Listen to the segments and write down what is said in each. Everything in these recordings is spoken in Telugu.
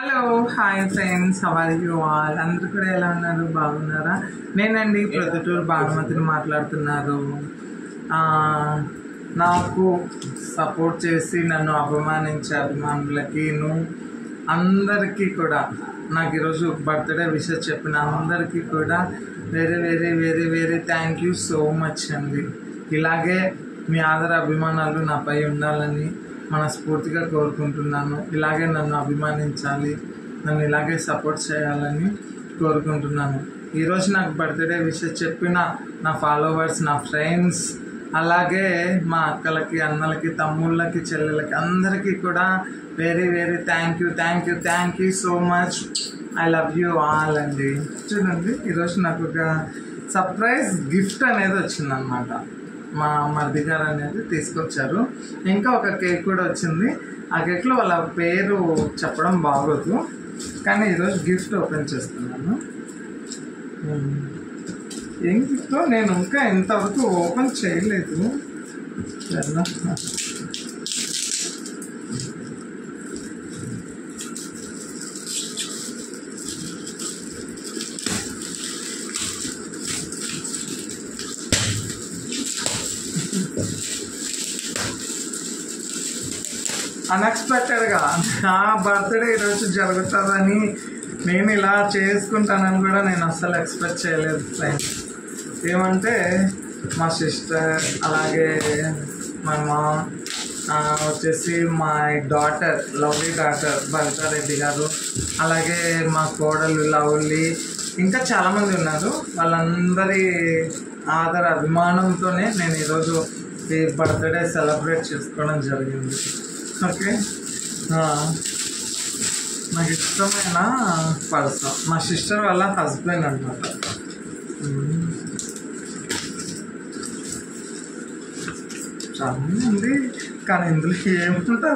Hello hi friends, how are you all? అందరూ కూడా ఎలా ఉన్నారు? బాగున్నారా? నేనండి ప్రొద్దుటూరు భానుమతిని మాట్లాడుతున్నారు. నాకు సపోర్ట్ చేసి నన్ను అభిమానించే అభిమానులకి అందరికీ కూడా, నాకు ఈరోజు బర్త్డే విషయం చెప్పిన అందరికీ కూడా very very very very thank you so much అండి. ఇలాగే మీ ఆదర అభిమానాలు నాపై ఉండాలని మనస్ఫూర్తిగా కోరుకుంటున్నాను. ఇలాగే నన్ను అభిమానించాలి, నన్ను ఇలాగే సపోర్ట్ చేయాలని కోరుకుంటున్నాను. ఈరోజు నాకు బర్త్డే విషయం చెప్పిన నా ఫాలోవర్స్, నా ఫ్రెండ్స్, అలాగే మా అక్కలకి, అన్నలకి, తమ్ముళ్ళకి, చెల్లెలకి అందరికీ కూడా very very thank you thank you thank you so much. I love you all అండి. చూడండి, ఈరోజు నాకు ఒక సర్ప్రైజ్ గిఫ్ట్ అనేది వచ్చిందనమాట. మా మరిది గారు అనేది తీసుకొచ్చారు. ఇంకా ఒక కేక్ కూడా వచ్చింది. ఆ కేక్లో వాళ్ళ పేరు చెప్పడం బాగోదు, కానీ ఈరోజు గిఫ్ట్ ఓపెన్ చేస్తున్నాను. ఏం గిఫ్ట్ నేను ఇంకా ఇంతవరకు ఓపెన్ చేయలేదు. అన్ఎక్స్పెక్టెడ్గా నా బర్త్డే ఈరోజు జరుగుతుందని, నేను ఇలా చేసుకుంటానని కూడా నేను అస్సలు ఎక్స్పెక్ట్ చేయలేదు ఫ్రెండ్స్. ఏమంటే మా సిస్టర్, అలాగే మా మామ్, వచ్చేసి మా డాటర్, లవ్లీ డాటర్ భవితారెడ్డి గారు, అలాగే మా కోడలు లవ్లీ, ఇంకా చాలామంది ఉన్నారు. వాళ్ళందరి ఆదర అభిమానంతోనే నేను ఈరోజు ఈ బర్త్డే సెలబ్రేట్ చేసుకోవడం జరిగింది. ఓకే, నాకు ఇష్టమైన పర్సన్ మా సిస్టర్ వాళ్ళ హస్బెండ్ అనమాట. చాలా ఉంది, కానీ ఇందులో ఏముంటుందో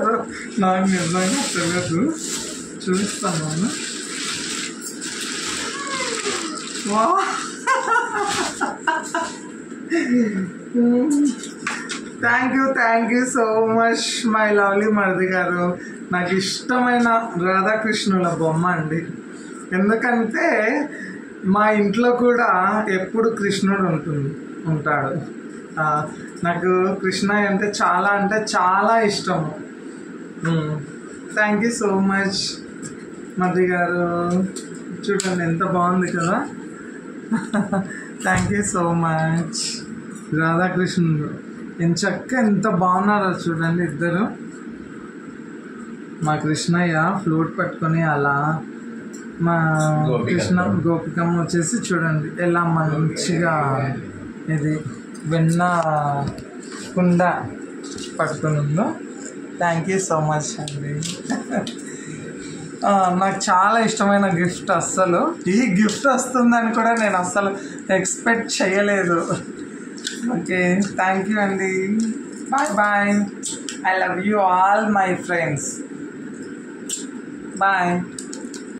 నాకు నిజంగా తెలియదు. చూపిస్తాను. వా, thank you so much my lovely మరిది గారు. నాకు ఇష్టమైన రాధాకృష్ణుల బొమ్మ అండి. ఎందుకంటే మా ఇంట్లో కూడా ఎప్పుడు కృష్ణుడు ఉంటాడు. నాకు కృష్ణ అంటే చాలా ఇష్టము. థ్యాంక్ యూ సో మచ్ మరిది గారు. చూడండి ఎంత బాగుంది కదా. Thank you so much. రాధాకృష్ణుడు ఎంత బాగున్నారో చూడండి ఇద్దరు. మా కృష్ణయ్య ఫ్లూట్ పట్టుకొని అలా, మా గోపికమ్మ వచ్చేసి చూడండి ఎలా మంచిగా ఇది వెన్న కుండ పట్టుకొని ఉందో. థ్యాంక్ యూ సో మచ్ అండి. నాకు చాలా ఇష్టమైన గిఫ్ట్. అస్సలు ఈ గిఫ్ట్ వస్తుందని కూడా నేను అస్సలు ఎక్స్పెక్ట్ చేయలేదు. ఓకే, థ్యాంక్ యూ అండి. Bye bye. I love you all my friends. Bye.